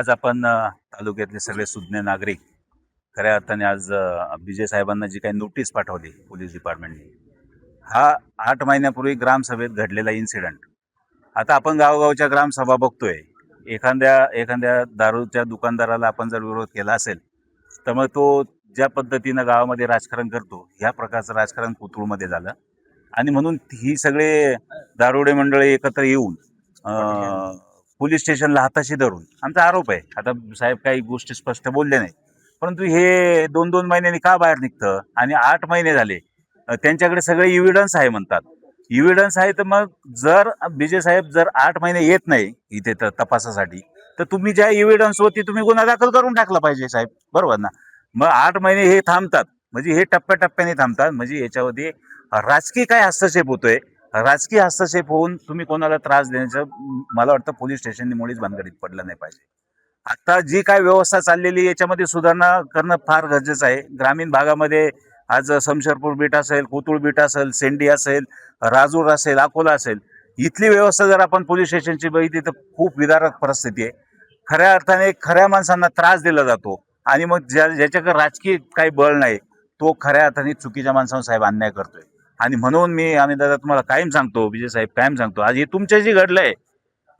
आज आपण तालुक्यातले सगळे सुज्ञ नागरिक खऱ्या अर्थाने आज विजय साहेबांना जी काही नोटीस पाठवली पोलीस डिपार्टमेंटने, हा 8 महिन्यापूर्वी ग्रामसभेत घडलेला इन्सिडेंट आता आपण गावोगावच्या ग्रामसभा बघतोय. एखाद्या एखाद्या दारूच्या दुकानदाराला आपण जर विरोध केला असेल तर मग तो ज्या पद्धतीनं गावामध्ये राजकारण करतो ह्या प्रकारचं राजकारण कोथरूडमध्ये झालं. आणि म्हणून ही सगळे दारुडे मंडळी एकत्र येऊन पोलीस स्टेशनला हाताशी धरून आमचा आरोप आहे. आता साहेब काही गोष्टी स्पष्ट बोलले नाही, परंतु हे 2-2 महिन्यांनी का बाहेर निघतं आणि 8 महिने झाले त्यांच्याकडे सगळे इव्हिडन्स आहे म्हणतात. इव्हिडन्स आहे तर मग जर विजय साहेब जर 8 महिने येत नाही इथे तपासासाठी, तर तुम्ही ज्या इव्हिडन्सवरती तुम्ही गुन्हा दाखल करून टाकला पाहिजे साहेब, बरोबर ना? मग 8 महिने हे थांबतात म्हणजे हे टप्प्याटप्प्याने थांबतात, म्हणजे याच्यावरती राजकीय काय हस्तक्षेप होतोय. राजकीय हस्तक्षेप होऊन तुम्ही कोणाला त्रास देण्याचं मला वाटतं पोलीस स्टेशनने मुळीच भानगडीत पडलं नाही पाहिजे. आता जी काय व्यवस्था चाललेली याच्यामध्ये सुधारणा करणं फार गरजेचं आहे. ग्रामीण भागामध्ये आज समशेरपूर बीट असेल, कोथरूड बीट असेल, सेंडी असेल, राजूर असेल, अकोला असेल, इथली व्यवस्था जर आपण पोलीस स्टेशनची बघितली तर खूप विदारक परिस्थिती आहे. खऱ्या अर्थाने खऱ्या माणसांना त्रास दिला जातो आणि मग ज्याच्याकडे राजकीय काही बळ नाही तो खऱ्या अर्थाने चुकीच्या माणसांवर साहेब अन्याय करतोय. आणि म्हणून आम्ही दादा तुम्हाला कायम सांगतो, विजय साहेब कायम सांगतो, आज हे तुमच्या जे घडलंय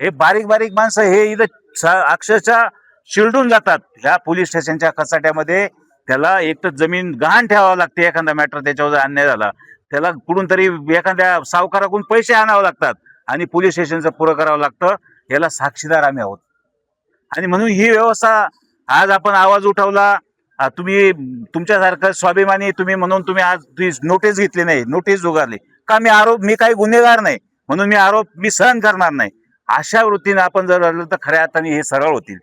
हे बारीक बारीक माणसं हे इथं अक्षरशः चिरडून जातात ह्या पोलीस स्टेशनच्या कचाट्यामध्ये. त्याला एक तर जमीन गहाण ठेवावं लागते, एखादा मॅटर त्याच्यावर जर अन्याय झाला त्याला कुठून तरी एखाद्या सावकाराकडून पैसे आणावे लागतात आणि पोलीस स्टेशनचं पुरं करावं लागतं. याला साक्षीदार आम्ही आहोत. आणि म्हणून ही व्यवस्था आज आपण आवाज उठवला. तुम्ही तुमच्यासारखं स्वाभिमानी तुम्ही म्हणून तुम्ही आज नोटीस घेतली नाही, नोटीस जुगारली का? मी काही गुन्हेगार नाही म्हणून मी सहन करणार नाही. अशा वृत्तीने आपण जर राहिलो तर खऱ्या अर्थाने हे सरळ होतील.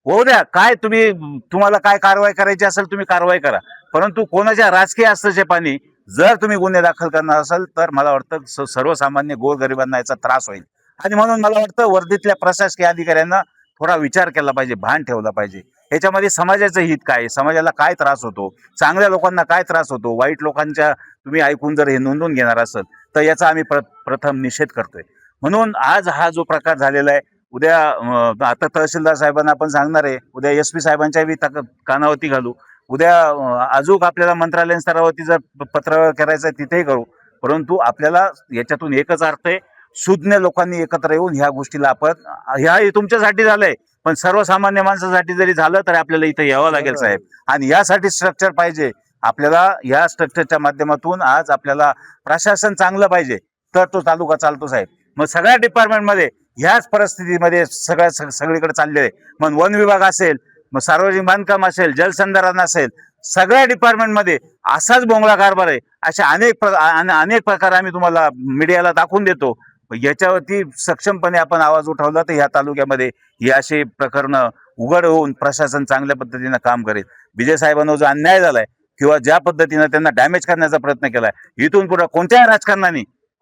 होऊ द्या, काय तुम्हाला काय कारवाई करायची असेल तुम्ही कारवाई करा, परंतु कोणाच्या राजकीय हस्तक्षेपाने जर तुम्ही गुन्हे दाखल करणार असाल तर मला वाटतं सर्वसामान्य गोरगरिबांना याचा त्रास होईल. आणि म्हणून मला वाटतं वर्दीतल्या प्रशासकीय अधिकाऱ्यांना थोडा विचार केला पाहिजे, भान ठेवला पाहिजे. याच्यामध्ये समाजाचं हित काय, समाजाला काय त्रास होतो, चांगल्या लोकांना काय त्रास होतो, वाईट लोकांच्या तुम्ही ऐकून जर हे नोंदवून घेणार असाल तर याचा आम्ही प्रथम निषेध करतोय. म्हणून आज हा जो प्रकार झालेला आहे, उद्या आता तहसीलदार साहेबांना आपण सांगणार आहे, उद्या SP साहेबांच्या बी कानावरती घालू, उद्या अजून आपल्याला मंत्रालय स्तरावरती जर पत्र करायचं आहे तिथेही करू. परंतु आपल्याला याच्यातून एकच अर्थ आहे, सुज्ञ लोकांनी एकत्र येऊन ह्या गोष्टीला आपण ह्या तुमच्यासाठी झालंय पण सर्वसामान्य माणसासाठी जरी झालं तरी आपल्याला इथं यावं लागेल साहेब. आणि यासाठी स्ट्रक्चर पाहिजे आपल्याला. या स्ट्रक्चरच्या माध्यमातून आज आपल्याला प्रशासन चांगलं पाहिजे तर तो तालुका चालतो साहेब. मग सगळ्या डिपार्टमेंटमध्ये ह्याच परिस्थितीमध्ये सगळीकडे चाललेलं आहे. मग वन विभाग असेल, मग सार्वजनिक बांधकाम असेल, जलसंधारण असेल, सगळ्या डिपार्टमेंटमध्ये असाच बोंगळा कारभार आहे. अशा अनेक प्रकार आम्ही तुम्हाला मीडियाला दाखवून देतो. याच्यावरती सक्षमपणे आपण आवाज उठवला तर ह्या तालुक्यामध्ये ही अशी प्रकरणं उघड होऊन प्रशासन चांगल्या पद्धतीनं काम करेल. विजय साहेबांना जो अन्याय झालाय किंवा ज्या पद्धतीनं त्यांना डॅमेज करण्याचा प्रयत्न केलाय, इथून पुढे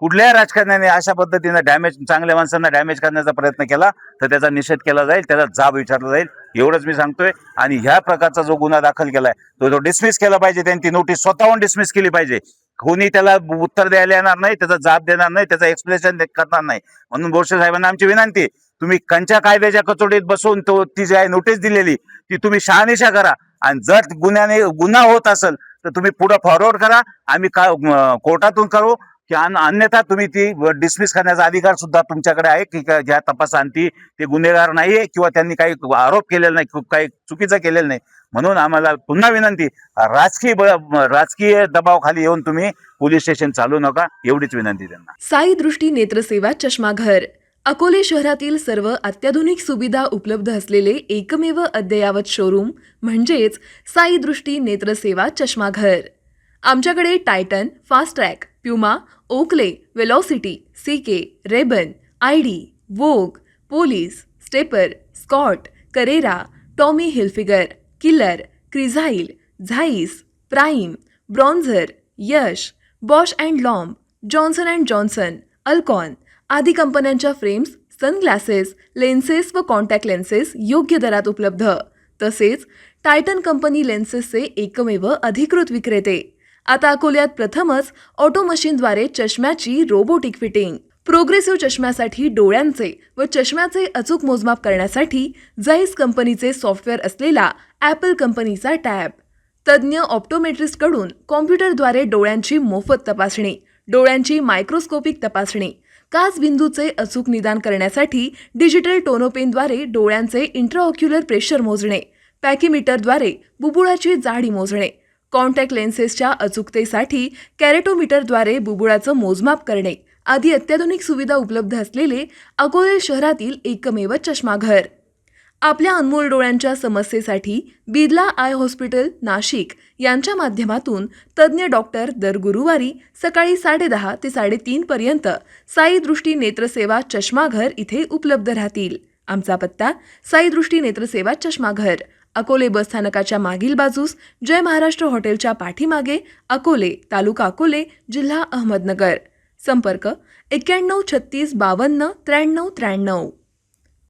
कुठल्याही राजकारण्याने अशा पद्धतीनं चांगल्या माणसांना डॅमेज करण्याचा प्रयत्न केला तर त्याचा निषेध केला जाईल, त्याचा जाब विचारला जाईल, एवढंच मी सांगतोय. आणि ह्या प्रकारचा जो गुन्हा दाखल केलाय तो डिसमिस केला पाहिजे. त्यांनी नोटीस स्वतःहून डिसमिस केली पाहिजे. कोणी त्याला उत्तर द्यायला येणार नाही, त्याचा जाब देणार नाही, त्याचा एक्सप्लेनेशन करणार नाही. म्हणून बोरसे साहेबांना आमची विनंती, तुम्ही कंच्या कायद्याच्या कचोटीत बसून ती जी आहे नोटीस दिलेली ती तुम्ही शहानिशा करा. आणि जर गुन्हा होत असेल तर तुम्ही पुढे फॉरवर्ड करा, आम्ही कोर्टातून करू, की अन्यथा तुम्ही ती डिसमिस करण्याचा अधिकार सुद्धा तुमच्याकडे आहे की ज्या तपासांती ते गुन्हेगार नाहीये किंवा त्यांनी काही आरोप केलेला नाही, काही चुकीचं केलेलं नाही. म्हणून आम्हाला पुन्हा विनंती, राजकीय दबावाखाली येऊन तुम्ही पोलीस स्टेशन चालू नका, एवढीच विनंती त्यांना. साई दृष्टी नेत्रसेवा चष्माघर अकोले शहरातील सर्व अत्याधुनिक सुविधा उपलब्ध असलेले एकमेव अद्ययावत शोरूम म्हणजेच साई दृष्टी नेत्रसेवा चष्माघर. आमच्याकडे Titan, Fastrack, Puma, Oakley, Velocity, CK, Rayban, ID, Vogue, Police, Stepper, Scott, Carrera, Tommy Hilfiger, Killer, Crizal, Zeiss, Prime, Bronzer, Yash, Bausch and Lomb, Johnson and Johnson, Alcon आदी कंपन्यांच्या फ्रेम्स, सनग्लासेस, लेन्सेस व contact lenses योग्य दरात उपलब्ध. तसेच Titan company लेन्सेसचे एकमेव अधिकृत विक्रेते. आता अकोल्यात प्रथमच ऑटो मशीनद्वारे चष्म्याची रोबोटिक फिटिंग. प्रोग्रेसिव्ह चष्म्यासाठी डोळ्यांचे व चष्म्याचे अचूक मोजमाप करण्यासाठी जाईस कंपनीचे सॉफ्टवेअर असलेला ॲपल कंपनीचा टॅब. तज्ज्ञ ऑप्टोमेट्रिस्टकडून कॉम्प्युटरद्वारे डोळ्यांची मोफत तपासणी, डोळ्यांची मायक्रोस्कोपिक तपासणी, काचबिंदूचे अचूक निदान करण्यासाठी डिजिटल टोनोपेनद्वारे डोळ्यांचे इंट्राऑक्युलर प्रेशर मोजणे, पॅकीमीटरद्वारे बुबुळाची जाडी मोजणे, कॉन्टॅक्ट लेन्सेसच्या अचूकतेसाठी कॅरेटोमीटरद्वारे बुबुळाचं मोजमाप करणे आदी अत्याधुनिक सुविधा उपलब्ध असलेले अकोले शहरातील एकमेव चष्माघर. आपल्या अनमोल डोळ्यांच्या समस्येसाठी बिर्ला आय हॉस्पिटल नाशिक यांच्या माध्यमातून तज्ज्ञ डॉक्टर दर गुरुवारी सकाळी 10:30 ते 3:30 पर्यंत साई दृष्टी नेत्रसेवा चष्माघर इथे उपलब्ध राहतील. आमचा पत्ता साई दृष्टी नेत्रसेवा चष्माघर, अकोले बसस्थानकाच्या मागील बाजूस, जय महाराष्ट्र हॉटेलच्या पाठीमागे, अकोले, तालुका अकोले, जिल्हा अहमदनगर. संपर्क 91 36 52 93 93.